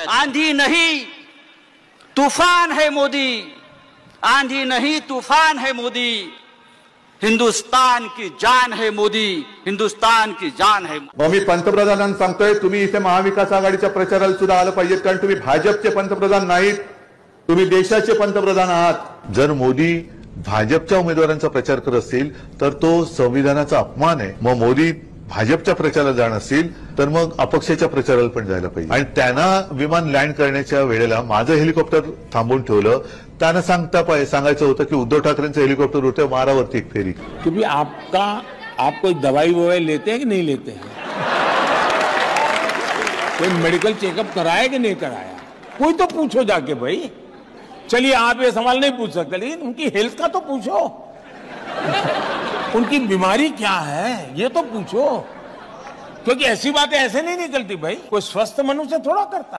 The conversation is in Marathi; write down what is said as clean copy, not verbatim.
आंधी नहीं तूफान है मोदी, आंधी नहीं तूफान है मोदी, हिंदुस्तान की जान है मोदी, हिंदुस्तान की जान है। मग मी पंतप्रधानांना सांगतोय, तुम्ही इथे महाविकास आघाडीच्या प्रचाराला सुद्धा आलं पाहिजे, कारण तुम्ही भाजपचे पंतप्रधान नाहीत, तुम्ही देशाचे पंतप्रधान आहात। जर मोदी भाजपच्या उमेदवारांचा प्रचार करत असतील तर तो संविधानाचा अपमान आहे। मग मोदी भाजपच्या प्रचाराला जाणार असतील तर मग अपक्षाच्या प्रचाराला पण जायला पाहिजे। आणि त्यांना विमान लँड करण्याच्या वेळेला माझं हेलिकॉप्टर थांबवून ठेवलं, त्यांना सांगायचं होतं की उद्धव ठाकरेंचं हेलिकॉप्टर उडतंय, मारावरती एक फेरी। क्योंकि आप कोई दवाई ववाई लेते हैं कि नहीं लेते हैं? कोई मेडिकल चेकअप कराया कि नहीं कराया? कोई तो पूछो जाके भाई। चलिए आप ये सवाल नहीं पूछ सकते, लेकिन उनकी हेल्थ का तो पूछो, उनकी बीमारी क्या है ये तो पूछो, क्योंकि ऐसी बातें ऐसे नहीं निकलती भाई। कोई स्वस्थ मनुष्य थोड़ा करता।